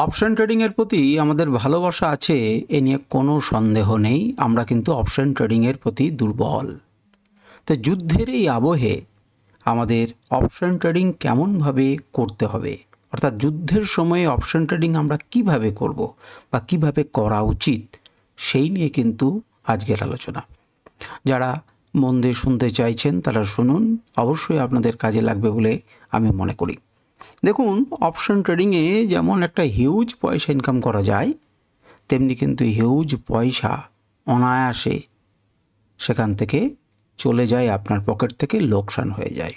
Option ট্রেডিংয়ের প্রতি আমাদের ভালোবাসা আছে এ নিয়ে কোনো সন্দেহ নেই। আমরা কিন্তু অপশন ট্রেডিংয়ের প্রতি দুর্বল। তো যুদ্ধের এই আবহে আমাদের অপশন ট্রেডিং কেমনভাবে করতে হবে, অর্থাৎ যুদ্ধের সময়ে অপশন ট্রেডিং আমরা কিভাবে করব বা কিভাবে করা উচিত, সেই নিয়ে কিন্তু আজকের আলোচনা। যারা মন দিয়ে শুনতে চাইছেন তারা শুনুন, অবশ্যই আপনাদের কাজে লাগবে বলে আমি মনে করি। দেখুন, অপশন ট্রেডিংয়ে যেমন একটা হিউজ পয়সা ইনকাম করা যায়, তেমনি কিন্তু হিউজ পয়সা অনায়াসে সেখান থেকে চলে যায়, আপনার পকেট থেকে লোকসান হয়ে যায়।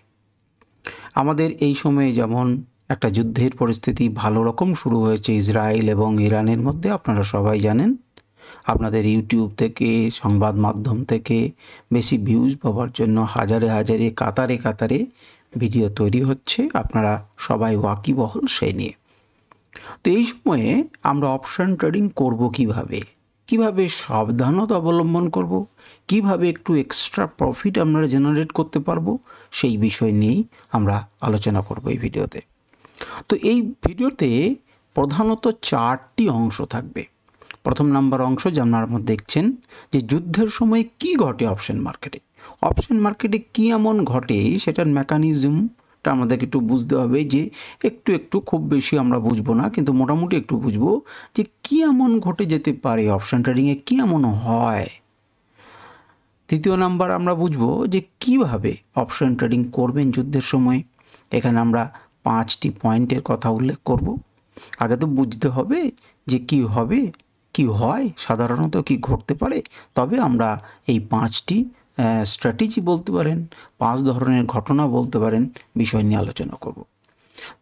আমাদের এই সময়ে যেমন একটা যুদ্ধের পরিস্থিতি ভালো রকম শুরু হয়েছে ইসরায়েল এবং ইরানের মধ্যে, আপনারা সবাই জানেন। আপনাদের ইউটিউব থেকে, সংবাদ মাধ্যম থেকে বেশি ভিউজ পাওয়ার জন্য হাজারে হাজারে কাতারে কাতারে ভিডিও তৈরি হচ্ছে, আপনারা সবাই ওয়াকিবহল সেই নিয়ে। তো এই সময়ে আমরা অপশন ট্রেডিং করব কিভাবে সাবধানতা অবলম্বন করব, কিভাবে একটু এক্সট্রা প্রফিট আমরা জেনারেট করতে পারবো, সেই বিষয় নিয়েই আমরা আলোচনা করব এই ভিডিওতে। তো এই ভিডিওতে প্রধানত 4টি অংশ থাকবে। প্রথম নাম্বার অংশ যে আপনারা দেখছেন, যে যুদ্ধের সময় কি ঘটে অপশন মার্কেটে, অপশন মার্কেটে কী এমন ঘটে সেটার মেকানিজমটা আমাদেরকে একটু বুঝতে হবে। যে একটু খুব বেশি আমরা বুঝবো না, কিন্তু মোটামুটি একটু বুঝবো যে কী এমন ঘটে যেতে পারে, অপশন ট্রেডিংয়ে কী এমন হয়। দ্বিতীয় নাম্বার আমরা বুঝবো যে কিভাবে অপশন ট্রেডিং করবেন যুদ্ধের সময়। এখানে আমরা 5টি পয়েন্টের কথা উল্লেখ করব। আগে তো বুঝতে হবে যে কি হবে, কি হয়, সাধারণত কি ঘটতে পারে, তবে আমরা এই 5টি স্ট্র্যাটেজি বলতে পারেন, 5 ধরনের ঘটনা বলতে পারেন, বিষয় নিয়ে আলোচনা করব।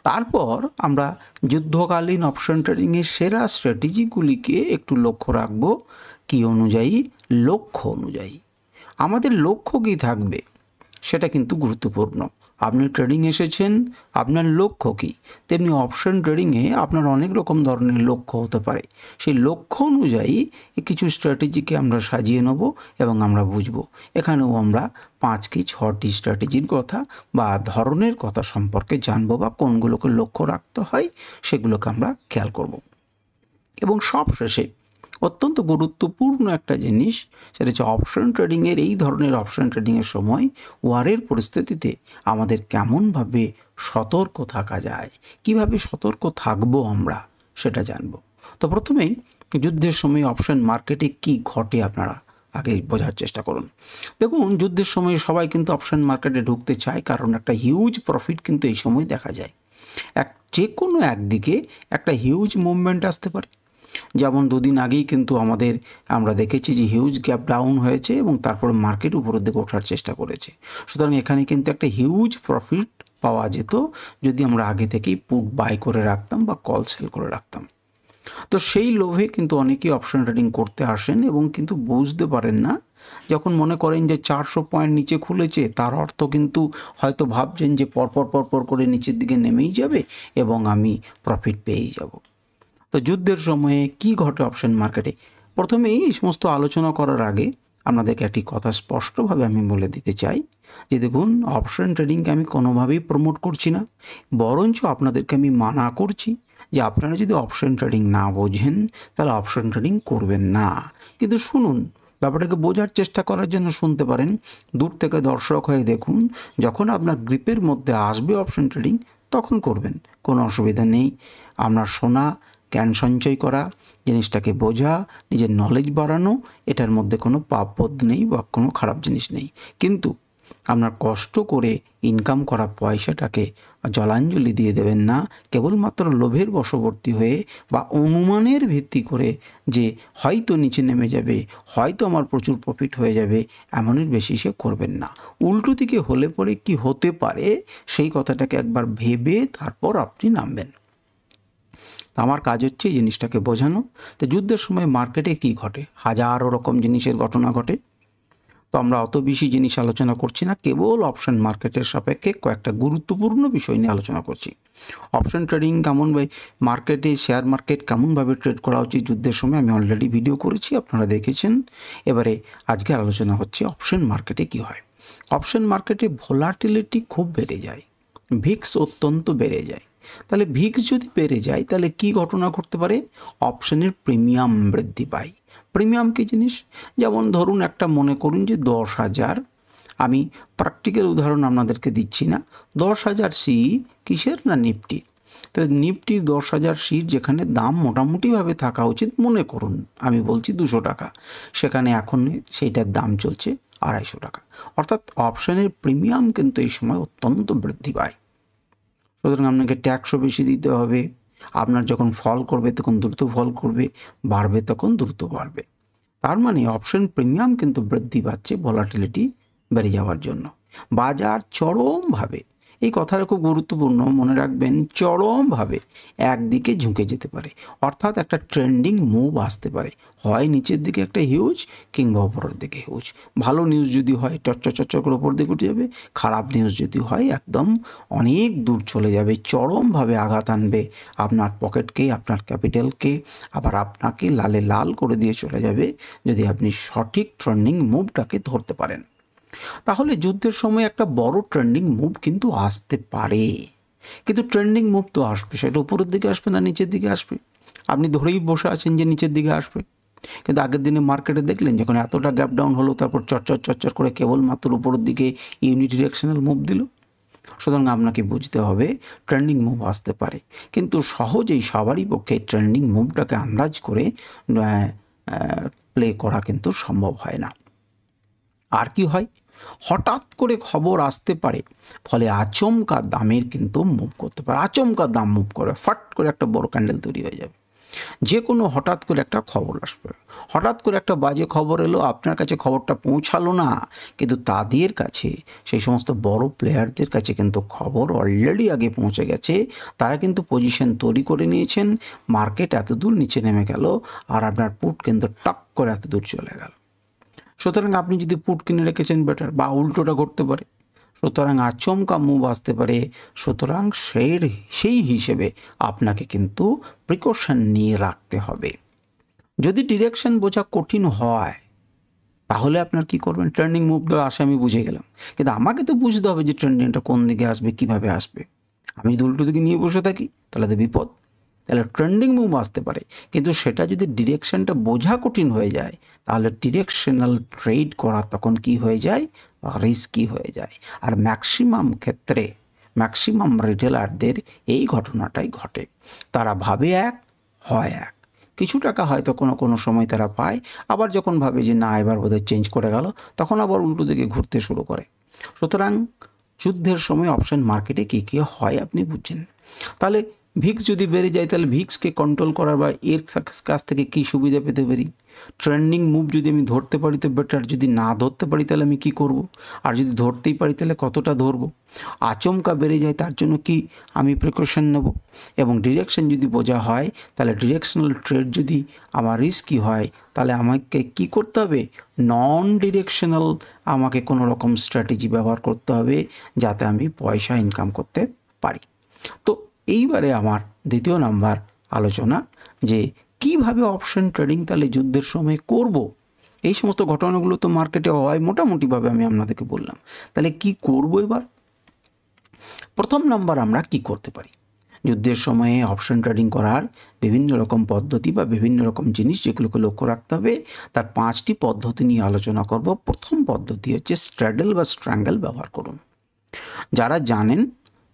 তারপর আমরা যুদ্ধকালীন অপশন ট্রেডিংয়ের সেরা স্ট্র্যাটেজিগুলিকে একটু লক্ষ্য রাখব। কি অনুযায়ী? লক্ষ্য অনুযায়ী। আমাদের লক্ষ্য কী থাকবে সেটা কিন্তু গুরুত্বপূর্ণ। আপনি ট্রেডিং এসেছেন, আপনার লক্ষ্য কী? তেমনি অপশন ট্রেডিংয়ে আপনার অনেক রকম ধরনের লক্ষ্য হতে পারে। সেই লক্ষ্য অনুযায়ী কিছু স্ট্র্যাটেজিকে আমরা সাজিয়ে নেব এবং আমরা বুঝব। এখানেও আমরা 5 কি 6টি স্ট্র্যাটেজির কথা বা ধরনের কথা সম্পর্কে জানবো, বা কোনগুলোকে লক্ষ্য রাখতে হয় সেগুলোকে আমরা খেয়াল করব। এবং সবশেষে অত্যন্ত গুরুত্বপূর্ণ একটা জিনিস, সেটা হচ্ছে অপশন ট্রেডিংয়ের, এই ধরনের অপশন ট্রেডিংয়ের সময় ওয়ারের পরিস্থিতিতে আমাদের কেমনভাবে সতর্ক থাকা যায়, কিভাবে সতর্ক থাকবো আমরা সেটা জানব। তো প্রথমেই যুদ্ধের সময় অপশন মার্কেটে কি ঘটে আপনারা আগে বোঝার চেষ্টা করুন। দেখুন, যুদ্ধের সময় সবাই কিন্তু অপশন মার্কেটে ঢুকতে চায়, কারণ একটা হিউজ প্রফিট কিন্তু এই সময় দেখা যায়। যে কোনো একদিকে একটা হিউজ মুভমেন্ট আসতে পারে। যেমন 2 দিন আগেই কিন্তু আমরা দেখেছি যে হিউজ গ্যাপ ডাউন হয়েছে এবং তারপর মার্কেট উপরের দিকে ওঠার চেষ্টা করেছে। সুতরাং এখানে কিন্তু একটা হিউজ প্রফিট পাওয়া যেত যদি আমরা আগে থেকেই পুট বাই করে রাখতাম বা কল সেল করে রাখতাম। তো সেই লোভে কিন্তু অনেকেই অপশন ট্রেডিং করতে আসেন এবং কিন্তু বুঝতে পারেন না। যখন মনে করেন যে 400 পয়েন্ট নিচে খুলেছে, তার অর্থ কিন্তু হয়তো ভাবছেন যে পরপর করে নিচের দিকে নেমেই যাবে এবং আমি প্রফিট পেয়েই যাব। তো যুদ্ধের সময়ে কি ঘটে অপশন মার্কেটে, প্রথমেই এই সমস্ত আলোচনা করার আগে আপনাদেরকে একটি কথা স্পষ্টভাবে আমি বলে দিতে চাই যে দেখুন, অপশন ট্রেডিংকে আমি কোনোভাবেই প্রমোট করছি না, বরঞ্চ আপনাদেরকে আমি মানা করছি যে আপনারা যদি অপশন ট্রেডিং না বোঝেন তাহলে অপশন ট্রেডিং করবেন না। কিন্তু শুনুন, ব্যাপারটাকে বোঝার চেষ্টা করার জন্য শুনতে পারেন, দূর থেকে দর্শক হয়ে দেখুন, যখন আপনার গ্রিপের মধ্যে আসবে অপশন ট্রেডিং তখন করবেন, কোনো অসুবিধা নেই। আপনার শোনা, জ্ঞান সঞ্চয় করা, জিনিসটাকে বোঝা, নিজের নলেজ বাড়ানো, এটার মধ্যে কোনো পাপবোধ নেই বা কোনো খারাপ জিনিস নেই। কিন্তু আপনার কষ্ট করে ইনকাম করা পয়সাটাকে জলাঞ্জলি দিয়ে দেবেন না কেবলমাত্র লোভের বশবর্তী হয়ে বা অনুমানের ভিত্তি করে যে হয়তো নিচে নেমে যাবে, হয়তো আমার প্রচুর প্রফিট হয়ে যাবে, এমনের বেশি সে করবেন না। উল্টো দিকে হলে পরে কি হতে পারে সেই কথাটাকে একবার ভেবে তারপর আপনি নামবেন। আমার কাজ হচ্ছে এই জিনিসটাকে বোঝানো। তো যুদ্ধের সময় মার্কেটে কি ঘটে, হাজারো রকম জিনিসের ঘটনা ঘটে। তো আমরা অত বেশি জিনিস আলোচনা করছি না, কেবল অপশন মার্কেটের সাপেক্ষে কয়েকটা গুরুত্বপূর্ণ বিষয় নিয়ে আলোচনা করছি। অপশন ট্রেডিং কেমনভাবে মার্কেটে, শেয়ার মার্কেট কেমনভাবে ট্রেড করা উচিত যুদ্ধের সময় আমি অলরেডি ভিডিও করেছি, আপনারা দেখেছেন। এবারে আজকে আলোচনা হচ্ছে অপশন মার্কেটে কি হয়। অপশন মার্কেটে ভোলাটিলিটি খুব বেড়ে যায়, ভিক্স অত্যন্ত বেড়ে যায়। তাহলে ভিক্স যদি বেড়ে যায় তাহলে কি ঘটনা ঘটতে পারে? অপশনের প্রিমিয়াম বৃদ্ধি পায়। প্রিমিয়াম কী জিনিস? যেমন ধরুন একটা মনে করুন যে 10,000, আমি প্র্যাকটিক্যাল উদাহরণ আপনাদেরকে দিচ্ছি না, 10,000 সি কিসের? না নিফটি। তো নিফটির 10,000 সির যেখানে দাম মোটামুটিভাবে থাকা উচিত, মনে করুন আমি বলছি 200 টাকা, সেখানে এখন সেইটার দাম চলছে 250 টাকা। অর্থাৎ অপশানের প্রিমিয়াম কিন্তু এই সময় অত্যন্ত বৃদ্ধি পায়। সুতরাং আপনাকে ট্যাক্সও বেশি দিতে হবে। আপনার যখন ফল করবে তখন দ্রুত ফল করবে, বাড়বে তখন দ্রুত বাড়বে। তার মানে অপশন প্রিমিয়াম কিন্তু বৃদ্ধি পাচ্ছে ভলাটিলিটি বেড়ে যাওয়ার জন্য। বাজার চরমভাবে, এই কথাটা খুব গুরুত্বপূর্ণ, মনে রাখবেন, চরমভাবে একদিকে ঝুঁকে যেতে পারে। অর্থাৎ একটা ট্রেন্ডিং মুভ আসতে পারে, হয় নিচের দিকে একটা হিউজ কিংবা ওপরের দিকে হিউজ। ভালো নিউজ যদি হয় চচ্চর করে ওপর দিকে উঠে যাবে, খারাপ নিউজ যদি হয় একদম অনেক দূর চলে যাবে, চরমভাবে আঘাত আনবে আপনার পকেটকে, আপনার ক্যাপিটালকে, আবার আপনাকে লালে লাল করে দিয়ে চলে যাবে যদি আপনি সঠিক ট্রেন্ডিং মুভটাকে ধরতে পারেন। তাহলে যুদ্ধের সময় একটা বড় ট্রেন্ডিং মুভ কিন্তু আসতে পারে, কিন্তু ট্রেন্ডিং মুভ তো আসবে, সেটা উপরের দিকে আসবে না নিচের দিকে আসবে। আপনি ধরেই বসে আছেন যে নিচের দিকে আসবে, কিন্তু আগের দিনে মার্কেটে দেখলেন যখন এতটা গ্যাপ ডাউন হলো, তারপর চচ্চর করে কেবলমাত্র উপরের দিকে ইউনিডিরেকশনাল মুভ দিল। সুতরাং আপনাকে বুঝতে হবে ট্রেন্ডিং মুভ আসতে পারে, কিন্তু সহজেই সবারই পক্ষে ট্রেন্ডিং মুভটাকে আন্দাজ করে প্লে করা কিন্তু সম্ভব হয় না। আর কি হয়? হঠাৎ করে খবর আসতে পারে, ফলে আচমকা দামের কিন্তু মুভ করতে পারে, আচমকা দাম মুভ করে, ফাট করে একটা বড় ক্যান্ডেল তৈরি হয়ে যাবে। যে কোনো হঠাৎ করে একটা খবর আসবে, হঠাৎ করে একটা বাজে খবর এলো, আপনার কাছে খবরটা পৌঁছালো না, কিন্তু তাদের কাছে, সেই সমস্ত বড় প্লেয়ারদের কাছে কিন্তু খবর অলরেডি আগে পৌঁছে গেছে, তারা কিন্তু পজিশন তৈরি করে নিয়েছেন, মার্কেট এত দূর নিচে নেমে গেল আর আপনার পুট কিন্তু টক করে এত দূর চলে গেল। সুতরাং আপনি যদি পুট কিনে রেখেছেন বেটার, বা উল্টোটা ঘটতে পারে, সুতরাং আচমকা মুভ আসতে পারে। সুতরাং সেই হিসেবে আপনাকে কিন্তু প্রিকশন নিয়ে রাখতে হবে। যদি ডিরেকশন বোঝা কঠিন হয় তাহলে আপনার কি করবেন? ট্রেন্ডিং মুভ তো আসে আমি বুঝে গেলাম, কিন্তু আমাকে তো বুঝতে হবে যে ট্রেন্ডিংটা কোন দিকে আসবে, কিভাবে আসবে। আমি যদি উল্টো দিকে নিয়ে বসে থাকি তাহলে তো বিপদ। তাহলে ট্রেন্ডিং মুভ আসতে পারে, কিন্তু সেটা যদি ডিরেকশনটা বোঝা কঠিন হয়ে যায় তাহলে ডিরেকশনাল ট্রেড করা তখন কি হয়ে যায়? রিস্কি হয়ে যায়। আর ম্যাক্সিমাম ক্ষেত্রে ম্যাক্সিমাম রিটেলারদের এই ঘটনাটাই ঘটে। তারা ভাবে এক, হয় এক, কিছু টাকা হয়তো কোনো সময় তারা পায়, আবার যখন ভাবে যে না এবার বোধহয় চেঞ্জ করে গেল, তখন আবার উল্টো দিকে ঘুরতে শুরু করে। সুতরাং যুদ্ধের সময় অপশন মার্কেটে কী কী হয় আপনি বুঝছেন। তাহলে ভিক্স যদি বেড়ে যায় তাহলে ভিক্সকে কন্ট্রোল করার বা এর কাছ থেকে কী সুবিধা পেতে পারি? ট্রেন্ডিং মুভ যদি আমি ধরতে পারি তো বেটার, যদি না ধরতে পারি তাহলে আমি কি করব? আর যদি ধরতেই পারি তাহলে কতটা ধরবো? আচমকা বেড়ে যায় তার জন্য কি আমি প্রিকশন নেব? এবং ডিরেকশন যদি বোঝা হয় তাহলে ডিরেকশনাল ট্রেড যদি আমার রিস্কি হয় তাহলে আমাকে কি করতে হবে? নন ডিরেকশনাল আমাকে কোনো রকম স্ট্র্যাটেজি ব্যবহার করতে হবে যাতে আমি পয়সা ইনকাম করতে পারি। তো এইবারে আমার দ্বিতীয় নাম্বার আলোচনা, যে কিভাবে অপশন ট্রেডিং তাহলে যুদ্ধের সময় করব। এই সমস্ত ঘটনাগুলো তো মার্কেটে হয় মোটামুটিভাবে, আমি আপনাদেরকে বললাম। তাহলে কি করব এবার? প্রথম নাম্বার, আমরা কি করতে পারি যুদ্ধের সময়ে অপশন ট্রেডিং করার বিভিন্ন রকম পদ্ধতি বা বিভিন্ন রকম জিনিস যেগুলোকে লক্ষ্য রাখতে হবে, তার 5টি পদ্ধতি নিয়ে আলোচনা করব। প্রথম পদ্ধতি হচ্ছে স্ট্র্যাডল বা স্ট্র্যাঙ্গল ব্যবহার করুন। যারা জানেন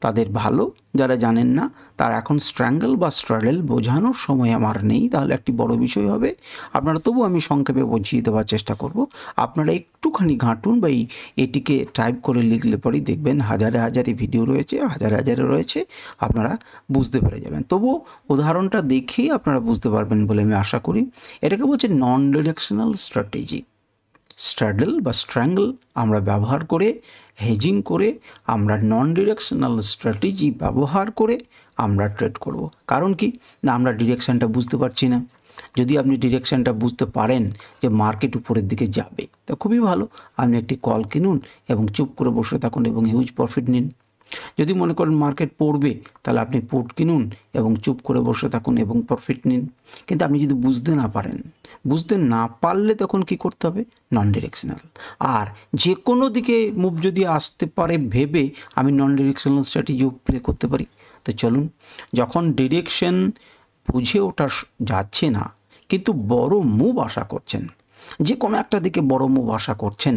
তাদের ভালো, যারা জানেন না তার এখন স্ট্র্যাঙ্গল বা স্ট্র্যাডল বোঝানোর সময় আমার নেই, তাহলে একটি বড় বিষয় হবে। আপনারা তবু আমি সংক্ষেপে বুঝিয়ে দেওয়ার চেষ্টা করব। আপনারা একটুখানি ঘাঁটুন বা এটিকে টাইপ করে লিখলে পরেই দেখবেন হাজারে হাজারে ভিডিও রয়েছে, হাজারে রয়েছে, আপনারা বুঝতে পেরে যাবেন। তবু উদাহরণটা দেখেই আপনারা বুঝতে পারবেন বলে আমি আশা করি। এটাকে বলছে নন ডিরেকশনাল স্ট্র্যাটেজি। স্ট্র্যাডল বা স্ট্র্যাঙ্গল আমরা ব্যবহার করে, হেজিং করে, আমরা নন ডিরেকশনাল স্ট্র্যাটেজি ব্যবহার করে আমরা ট্রেড করব। কারণ কি না, আমরা ডিরেকশানটা বুঝতে পারছি না। যদি আপনি ডিরেকশানটা বুঝতে পারেন যে মার্কেট উপরের দিকে যাবে, তা খুবই ভালো, আপনি একটি কল কিনুন এবং চুপ করে বসে থাকুন এবং হিউজ প্রফিট নিন। যদি মনে করেন মার্কেট পড়বে তাহলে আপনি পুট কিনুন এবং চুপ করে বসে থাকুন এবং প্রফিট নিন। কিন্তু আপনি যদি বুঝতে না পারলে তখন কি করতে হবে? নন ডিরেকশনাল। আর যে কোনো দিকে মুভ যদি আসতে পারে ভেবে আমি নন ডিরেকশনাল স্ট্র্যাটেজি প্লে করতে পারি। তো চলুন, যখন ডিরেকশন বুঝে ওঠা যাচ্ছে না কিন্তু বড় মুভ আশা করছেন, যে কোনো একটা দিকে বড় মুভ আশা করছেন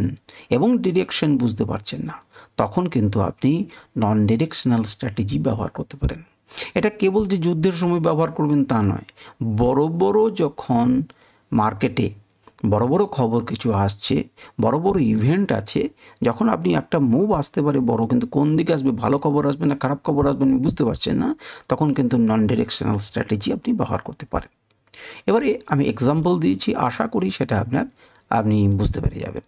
এবং ডিরেকশন বুঝতে পারছেন না, তখন কিন্তু আপনি নন ডিরেকশনাল স্ট্র্যাটেজি ব্যবহার করতে পারেন। এটা কেবল যে যুদ্ধের সময় ব্যবহার করবেন তা নয়, বড় বড় যখন মার্কেটে বড় বড় খবর কিছু আসছে, বড় বড় ইভেন্ট আছে, যখন আপনি একটা মুভ আসতে পারে বড়, কিন্তু কোন দিকে আসবে, ভালো খবর আসবে না খারাপ খবর আসবে আপনি বুঝতে পারছেন না, তখন কিন্তু নন ডিরেকশনাল স্ট্র্যাটেজি আপনি ব্যবহার করতে পারেন। এবারে আমি এক্সাম্পল দিয়েছি, আশা করি সেটা আপনি বুঝতে পেরে যাবেন।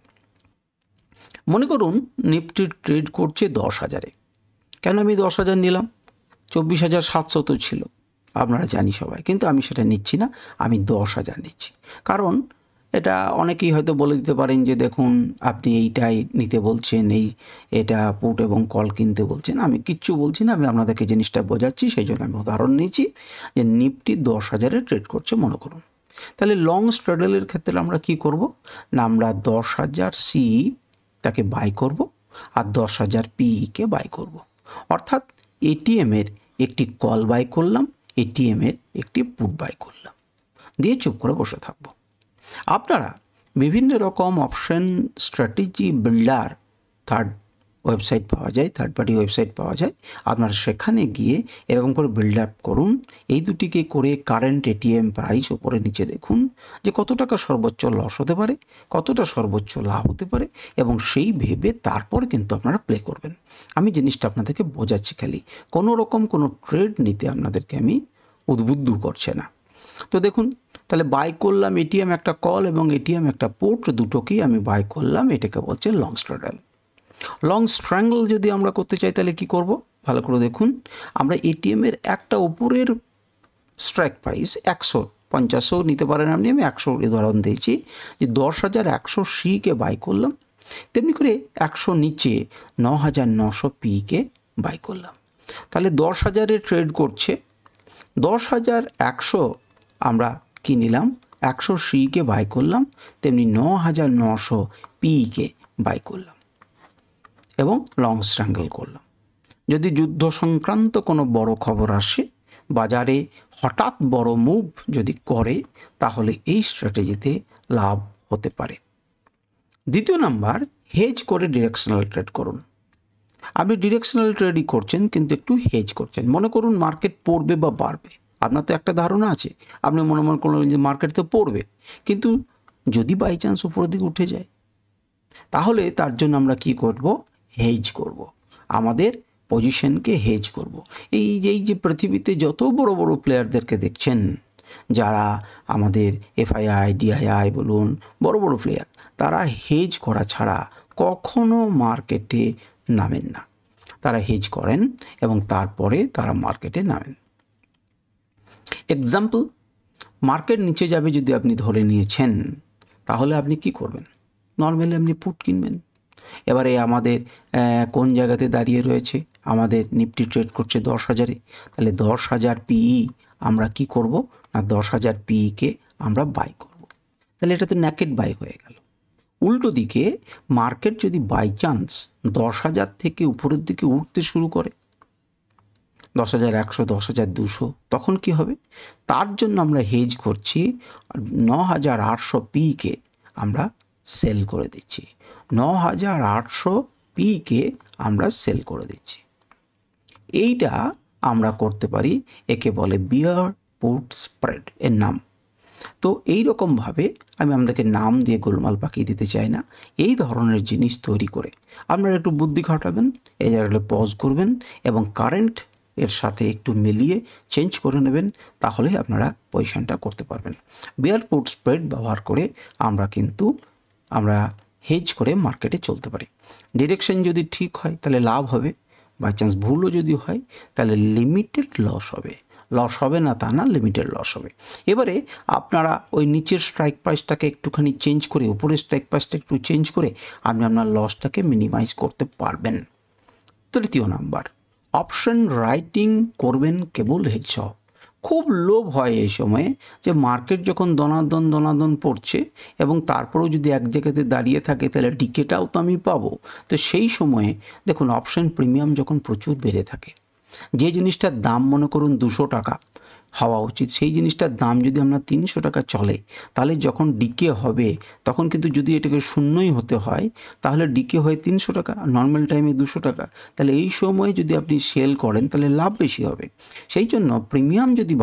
মনে করুন নিফটি ট্রেড করছে 10,000-এ। কেন আমি 10,000 নিলাম? 24,700 তো ছিল, আপনারা জানি সবাই, কিন্তু আমি সেটা নিচ্ছি না, আমি 10,000 নিচ্ছি। কারণ এটা অনেকেই হয়তো বলে দিতে পারেন যে দেখুন আপনি এইটাই নিতে বলছেন, এটা পুট এবং কল কিনতে বলছেন। আমি কিচ্ছু বলছি না, আমি আপনাদেরকে জিনিসটা বোঝাচ্ছি, সেই জন্য আমি উদাহরণ নিয়েছি যে নিফটি 10,000-এ ট্রেড করছে মনে করুন। তাহলে লং স্ট্র্যাডেলের ক্ষেত্রে আমরা কি করব না, আমরা 10,000 সি তাকে বাই করব আর 10,000 পিইকে বাই করব। অর্থাৎ এটিএমের একটি কল বাই করলাম, এটিএমের একটি পুট বাই করলাম, দিয়ে চুপ করে বসে থাকব। আপনারা বিভিন্ন রকম অপশন স্ট্র্যাটেজি বিল্ডার ওয়েবসাইট পাওয়া যায়, থার্ড পার্টি ওয়েবসাইট পাওয়া যায়, আপনারা সেখানে গিয়ে এরকম করে বিল্ড আপ করুন। এই দুটিকে করে কারেন্ট এটিএম প্রাইস ওপরে নিচে দেখুন যে কত টাকা সর্বোচ্চ লস হতে পারে, কতটা সর্বোচ্চ লাভ হতে পারে, এবং সেই ভেবে তারপর কিন্তু আপনারা প্লে করবেন। আমি জিনিসটা আপনাদেরকে বোঝাচ্ছি, খালি কোনো রকম কোনো ট্রেড নিতে আপনাদেরকে আমি উদ্বুদ্ধ করছে না। তো দেখুন, তাহলে বাই করলাম এটিএম একটা কল এবং এটিএম একটা পুট, দুটোকেই আমি বাই করলাম, এটাকে বলছে লং স্ট্র্যাডেল। লং স্ট্র্যাঙ্গল যদি আমরা করতে চাই তাহলে কি করব, ভালো করে দেখুন। আমরা এটিএমের একটা উপরের স্ট্রাইক প্রাইস 150ও নিতে পারেন আপনি, আমি 100 উদাহরণ দিয়েছি, যে 10,100 সিকে বাই করলাম, তেমনি করে 100 নিচে 9,900 পিকে বাই করলাম। তাহলে 10,000-এ ট্রেড করছে, 10,100 আমরা কি নিলাম, 100 সিকে বাই করলাম, তেমনি 9,900 পিকে বাই করলাম এবং লং স্ট্র্যাঙ্গল করলাম। যদি যুদ্ধ সংক্রান্ত কোনো বড় খবর আসে, বাজারে হঠাৎ বড় মুভ যদি করে, তাহলে এই স্ট্র্যাটেজিতে লাভ হতে পারে। দ্বিতীয় নাম্বার, হেজ করে ডিরেকশনাল ট্রেড করুন। আপনি ডিরেকশনাল ট্রেডই করছেন কিন্তু একটু হেজ করছেন। মনে করুন মার্কেট পড়বে বা বাড়বে, আপনার তো একটা ধারণা আছে, আপনি মনে করলেন যে মার্কেট তো পড়বে, কিন্তু যদি বাই চান্স উপরের দিকে উঠে যায়, তাহলে তার জন্য আমরা কি করব, হেজ করব, আমাদের পজিশনকে হেজ করব। এই যে পৃথিবীতে যত বড় বড় প্লেয়ারদেরকে দেখছেন, যারা আমাদের এফআইআই ডিআইআই বলুন, বড় বড় প্লেয়ার, তারা হেজ করা ছাড়া কখনো মার্কেটে নামেন না। তারা হেজ করেন এবং তারপরে তারা মার্কেটে নামেন। এক্সাম্পল, মার্কেট নিচে যাবে যদি আপনি ধরে নিয়েছেন, তাহলে আপনি কি করবেন, নর্মালি আপনি পুট কিনবেন। এবারে আমাদের কোন জায়গাতে দাঁড়িয়ে রয়েছে, আমাদের নিফটি ট্রেড করছে 10,000-এ, তাহলে 10,000 পিই আমরা কি করব না, 10,000 পিইকে আমরা বাই করব। তাহলে এটা তো ন্যাকেড বাই হয়ে গেল। উল্টো দিকে মার্কেট যদি বাই চান্স 10,000 থেকে উপরের দিকে উঠতে শুরু করে, 10,100, 10,200, তখন কি হবে, তার জন্য আমরা হেজ করছি, 9,800 পিকে আমরা সেল করে দিচ্ছি, 9,800 পিকে আমরা সেল করে দিচ্ছি। এইটা আমরা করতে পারি, একে বলে বিয়ার পুট স্প্রেড এর নাম। তো এই রকমভাবে আমি আপনাদেরকে নাম দিয়ে গোলমাল পাকিয়ে দিতে চাই না, এই ধরনের জিনিস তৈরি করে আপনারা একটু বুদ্ধি খাটাবেন, এই জায়গাটা পজ করবেন এবং কারেন্ট এর সাথে একটু মিলিয়ে চেঞ্জ করে নেবেন, তাহলে আপনারা পজিশনটা করতে পারবেন। বিয়ার পুট স্প্রেড ব্যবহার করে আমরা হেজ করে মার্কেটে চলতে পারি। ডিরেকশন যদি ঠিক হয় তাহলে লাভ হবে, বাই চান্স ভুলও যদি হয় তাহলে লিমিটেড লস হবে। লস হবে না তা না, লিমিটেড লস হবে। এবারে আপনারা ওই নিচের স্ট্রাইক প্রাইসটাকে একটুখানি চেঞ্জ করে, উপরের স্ট্রাইক প্রাইসটা একটু চেঞ্জ করে আপনি আপনার লসটাকে মিনিমাইজ করতে পারবেন। তৃতীয় নাম্বার, অপশন রাইটিং করবেন কেবল হেজ সহ। খুব লোভ হয় এই সময়ে যে মার্কেট যখন দনাদন পড়ছে এবং তারপরেও যদি এক জায়গাতে দাঁড়িয়ে থাকে তাহলে ডিকেটাও তো আমি পাবো। তো সেই সময়ে দেখুন অপশন প্রিমিয়াম যখন প্রচুর বেড়ে থাকে, যে জিনিসটার দাম মনে করুন 200 টাকা হওয়া উচিত, সেই জিনিসটার দাম যদি আমরা 300 টাকা চলে, তাহলে যখন ডিকে হবে তখন কিন্তু যদি এটাকে শূন্যই হতে হয় তাহলে ডিকে হয় 300 টাকা, নর্মাল টাইমে 200 টাকা। তাহলে এই সময় যদি আপনি সেল করেন তাহলে লাভ বেশি হবে। সেই জন্য প্রিমিয়াম যদি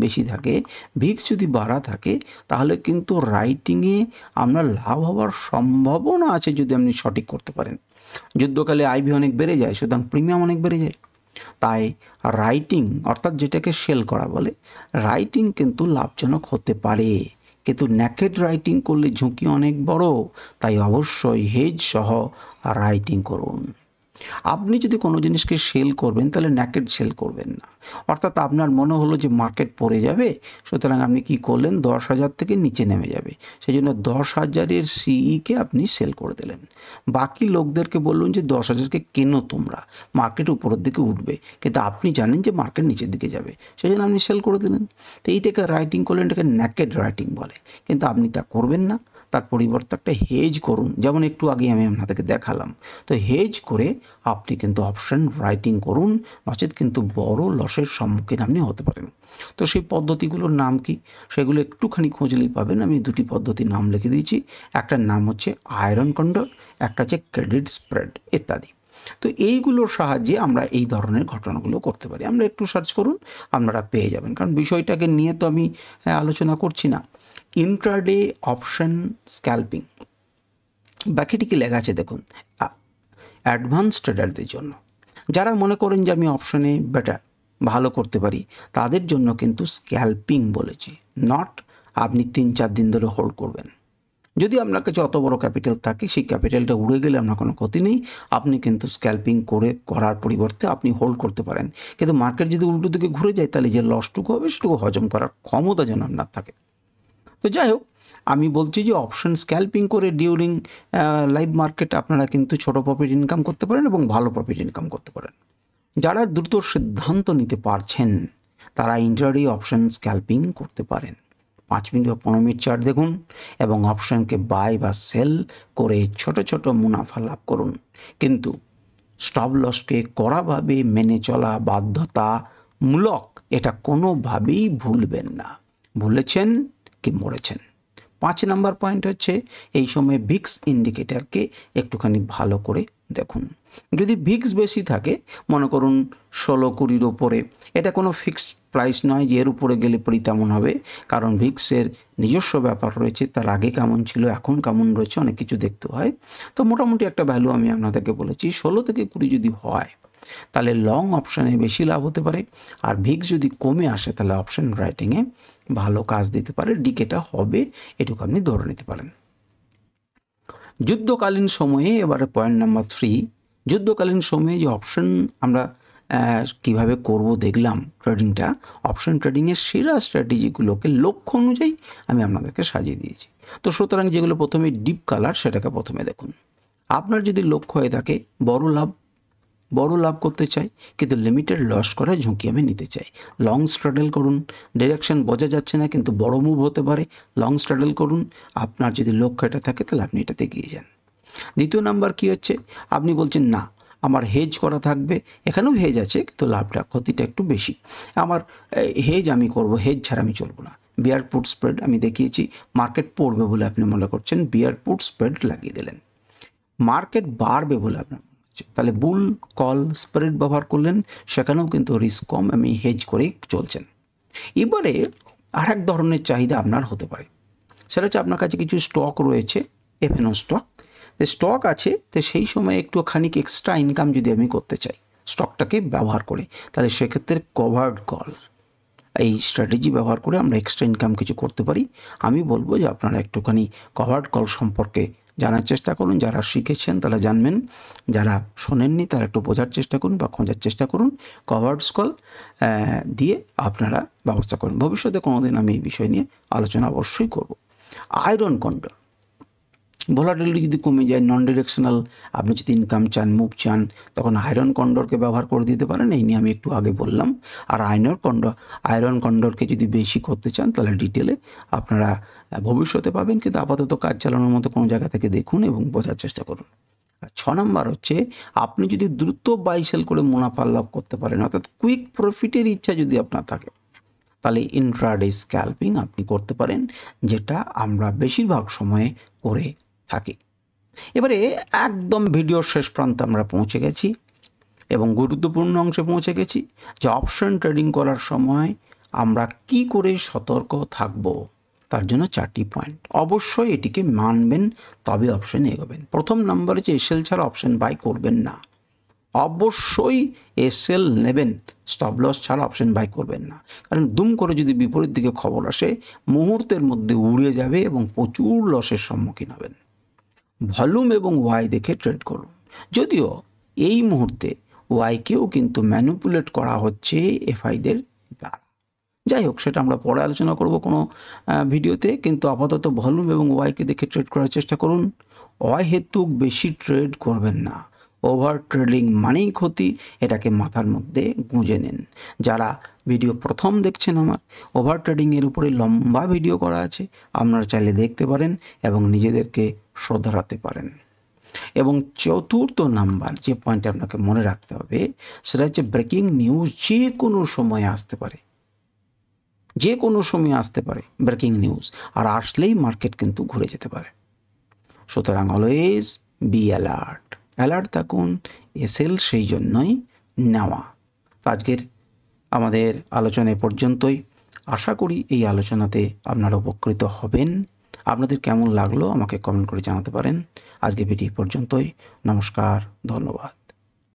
বেশি থাকে, ভিক্স যদি বাড়া থাকে, তাহলে কিন্তু রাইটিংয়ে আমরা লাভ হওয়ার সম্ভাবনা আছে যদি আপনি সঠিক করতে পারেন। যুদ্ধকালে আইভি অনেক বেড়ে যায়, সুতরাং প্রিমিয়াম অনেক বেড়ে যায়। তাই রাইটিং অর্থাৎ যেটাকে সেল করা বলে, রাইটিং কিন্তু লাভজনক হতে পারে, কিন্তু ন্যাকেড রাইটিং করলে ঝুঁকি অনেক বড়। তাই অবশ্যই হেজ সহ রাইটিং করুন। আপনি যদি কোনো জিনিসকে সেল করবেন তাহলে ন্যাকেড সেল করবেন না। অর্থাৎ আপনার মনে হলো যে মার্কেট পড়ে যাবে, সুতরাং আপনি কি করলেন, 10,000 থেকে নিচে নেমে যাবে, সেই জন্য 10,000-এর সিইকে আপনি সেল করে দিলেন। বাকি লোকদেরকে বলুন যে 10,000-কে কেনো তোমরা, মার্কেট উপরের দিকে উঠবে, কিন্তু আপনি জানেন যে মার্কেট নিচের দিকে যাবে, সেই জন্য আপনি সেল করে দিলেন। তো এইটাকে রাইটিং করলেন, এটাকে ন্যাকেড রাইটিং বলে, কিন্তু আপনি তা করবেন না। তার পরিবর্তে একটা হেজ করুন, যেমন একটু আগে আমি আপনাদেরকে দেখালাম। তো হেজ করে আপনি কিন্তু অপশন রাইটিং করুন, নচেত কিন্তু বড় লসের সম্মুখীন আপনি হতে পারেন। তো সেই পদ্ধতিগুলোর নাম কি, সেগুলো একটুখানি খুঁজলেই পাবেন। আমি দুটি পদ্ধতির নাম লিখে দিয়েছি, একটার নাম হচ্ছে আয়রন কন্ডর, একটা হচ্ছে ক্রেডিট স্প্রেড ইত্যাদি। তো এইগুলোর সাহায্যে আমরা এই ধরনের ঘটনাগুলো করতে পারি। আমরা একটু সার্চ করুন, আপনারা পেয়ে যাবেন, কারণ বিষয়টাকে নিয়ে তো আমি আলোচনা করছি না। ইন্ট্রাডে অপশন স্ক্যাল্পিং, বাকিটি কি লেখা আছে দেখুন, অ্যাডভান্স ট্রেডারদের জন্য, যারা মনে করেন যে আমি অপশনে বেটার ভালো করতে পারি, তাদের জন্য কিন্তু স্ক্যাল্পিং বলেছি, নট আপনি 3-4 দিন ধরে হোল্ড করবেন। যদি আপনার কাছে অত বড় ক্যাপিটাল থাকে, সেই ক্যাপিটালটা উড়ে গেলে আপনার কোনো ক্ষতি নেই, আপনি কিন্তু স্ক্যাল্পিং করার পরিবর্তে আপনি হোল্ড করতে পারেন। কিন্তু মার্কেট যদি উল্টো দিকে ঘুরে যায়, তাহলে যে লসটুকু হবে সেটুকু হজম করার ক্ষমতা যেন আপনার থাকে। তো যাই হোক, আমি বলছি যে অপশন স্ক্যাল্পিং করে ডিউরিং লাইভ মার্কেট আপনারা কিন্তু ছোটো প্রফিট ইনকাম করতে পারেন এবং ভালো প্রফিট ইনকাম করতে পারেন। যারা দ্রুত সিদ্ধান্ত নিতে পারছেন তারা ইন্ট্রাডে অপশন স্ক্যাল্পিং করতে পারেন। 5 মিনিট বা 15 মিনিট চার্ট দেখুন এবং অপশনকে বাই বা সেল করে ছোট ছোট মুনাফা লাভ করুন। কিন্তু স্টপ লসকে কড়াভাবে মেনে চলা বাধ্যতামূলক, এটা কোনোভাবেই ভুলবেন না। ভুলেছেন কি মরেছেন। 5 নম্বর পয়েন্ট হচ্ছে এই সময় ভিক্স ইন্ডিকেটরকে একটুখানি ভালো করে দেখুন। যদি ভিক্স বেশি থাকে, মনে করুন 16-20-র ওপরে, এটা কোনো ফিক্সড প্রাইস নয় যে এর উপরে গেলে পরই তেমন হবে, কারণ ভিক্সের নিজস্ব ব্যাপার রয়েছে, তার আগে কেমন ছিল এখন কেমন রয়েছে অনেক কিছু দেখতে হয়। তো মোটামুটি একটা ভ্যালু আমি আপনাদেরকে বলেছি, 16 থেকে 20 যদি হয় তাহলে লং অপশানে বেশি লাভ হতে পারে, আর ভিক্স যদি কমে আসে তাহলে অপশন রাইটিংয়ে ভালো কাজ দিতে পারে, ডিকেটা হবে, এটুকু আপনি ধরে নিতে পারেন। যুদ্ধকালীন সময়ে এবারে পয়েন্ট নাম্বার 3, যুদ্ধকালীন সময়ে যে অপশন আমরা কিভাবে করব দেখলাম ট্রেডিংটা, অপশন ট্রেডিংয়ের সেরা স্ট্র্যাটেজিগুলোকে লক্ষ্য অনুযায়ী আমি আপনাদেরকে সাজিয়ে দিয়েছি। তো সুতরাং যেগুলো প্রথমে ডিপ কালার, সেটাকে প্রথমে দেখুন। আপনার যদি লক্ষ্য হয়ে থাকে বড় লাভ করতে চাই, কিন্তু লিমিটেড লস করার ঝুঁকি আমি নিতে চাই, লং স্ট্রাডেল করুন। ডিরেকশন বোঝা যাচ্ছে না কিন্তু বড় মুভ হতে পারে, লং স্ট্রাডেল করুন। আপনার যদি লক্ষ্য এটা থাকে তাহলে আপনি এটাতে এগিয়ে যান। দ্বিতীয় নাম্বার কি হচ্ছে, আপনি বলছেন না আমার হেজ করা থাকবে, এখানেও হেজ আছে কিন্তু লাভটা ক্ষতিটা একটু বেশি, আমার হেজ আমি করব, হেজ ছাড়া আমি চলবো না। বিয়ার পুট স্প্রেড আমি দেখিয়েছি, মার্কেট পড়বে বলে আপনি মনে করছেন, বিয়ার পুট স্প্রেড লাগিয়ে দিলেন। মার্কেট বাড়বে বলে আপনার তাহলে বুল কল স্প্রেড ব্যবহার করলেন, সেখানেও কিন্তু রিস্ক কম, আমি হেজ করেই চলছেন। এবারে আর এক ধরনের চাহিদা আপনার হতে পারে, সেটা হচ্ছে আপনার কাছে কিছু স্টক রয়েছে, এফএনও স্টক আছে, তো সেই সময় একটু খানিক এক্সট্রা ইনকাম যদি আমি করতে চাই স্টকটাকে ব্যবহার করে, তাহলে সেক্ষেত্রে কভার্ড কল এই স্ট্র্যাটেজি ব্যবহার করে আমরা এক্সট্রা ইনকাম কিছু করতে পারি। আমি বলবো যে আপনারা একটুখানি কভার্ড কল সম্পর্কে জানার চেষ্টা করুন, যারা শিখেছেন তারা জানবেন, যারা শোনেননি তারা একটু বোঝার চেষ্টা করুন বা খোঁজার চেষ্টা করুন। কভার্ডস কল দিয়ে আপনারা ব্যবস্থা করুন। ভবিষ্যতে কোনোদিন আমি এই বিষয় নিয়ে আলোচনা অবশ্যই করব। আয়রন কন্ডর, ভোলাটিলিটি যদি কমে যায়, নন ডিরেকশনাল, আপনি যদি ইনকাম চান, মুভ চান, তখন আয়রন কন্ডরকে ব্যবহার করে দিতে পারেন, এই নিয়ে আমি একটু আগে বললাম। আর আয়রন কন্ডরকে যদি বেশি করতে চান তাহলে ডিটেলে আপনারা ভবিষ্যতে পাবেন, কিন্তু আপাতত কাজ চালানোর মতো কোনো জায়গা থেকে দেখুন এবং বোঝার চেষ্টা করুন। আর 6 নাম্বার হচ্ছে আপনি যদি দ্রুত বাই সেল করে মুনাফা লাভ করতে পারেন, অর্থাৎ কুইক প্রফিটের ইচ্ছা যদি আপনার থাকে, তাহলে ইন্ট্রাডে স্ক্যাল্পিং আপনি করতে পারেন, যেটা আমরা বেশিরভাগ সময়ে করে থাকি। এবারে একদম ভিডিওর শেষ প্রান্তে আমরা পৌঁছে গেছি এবং গুরুত্বপূর্ণ অংশে পৌঁছে গেছি যে অপশন ট্রেডিং করার সময় আমরা কি করে সতর্ক থাকব, তার জন্য 4টি পয়েন্ট অবশ্যই এটিকে মানবেন, তবে অপশনে এগোবেন। প্রথম নাম্বার হচ্ছে এসএল ছাড়া অপশন বাই করবেন না, অবশ্যই এসএল নেবেন, স্টপ লস ছাড়া অপশন বাই করবেন না, কারণ দুম করে যদি বিপরীত দিকে খবর আসে মুহূর্তের মধ্যে উড়ে যাবে এবং প্রচুর লসের সম্মুখীন হবেন। ভলিউম এবং ওয়াই দেখে ট্রেড করুন, যদিও এই মুহূর্তে ওয়াইকেও কিন্তু ম্যানিপুলেট করা হচ্ছে এফআইদের দ্বারা। যাই হোক, সেটা আমরা পরে আলোচনা করব কোনো ভিডিওতে, কিন্তু আপাতত ভলিউম এবং ওয়াইকে দেখে ট্রেড করার চেষ্টা করুন। অহেতুক বেশি ট্রেড করবেন না, ওভার ট্রেডিং মানেই ক্ষতি, এটাকে মাথার মধ্যে গুঁজে নিন। যারা ভিডিও প্রথম দেখছেন, আমার ওভার ট্রেডিংয়ের উপরে লম্বা ভিডিও করা আছে, আপনারা চাইলে দেখতে পারেন এবং নিজেদেরকে শোধরাতে পারেন। এবং চতুর্থ নাম্বার যে পয়েন্ট আপনাকে মনে রাখতে হবে, সেটা হচ্ছে ব্রেকিং নিউজ যে কোনো সময় আসতে পারে, যে কোনো সময় আসতে পারে ব্রেকিং নিউজ, আর আসলেই মার্কেট কিন্তু ঘুরে যেতে পারে। সুতরাং অলওয়েজ বি অ্যালার্ট, অ্যালার্ট থাকুন, এসএল সেই জন্যই নেওয়া। আজকের আমাদের আলোচনা পর্যন্তই। আশা করি এই আলোচনাতে আপনারা উপকৃত হবেন। আপনাদের কেমন লাগলো আমাকে কমেন্ট করে জানাতে পারেন। আজকে ভিডিও পর্যন্তই। নমস্কার, ধন্যবাদ।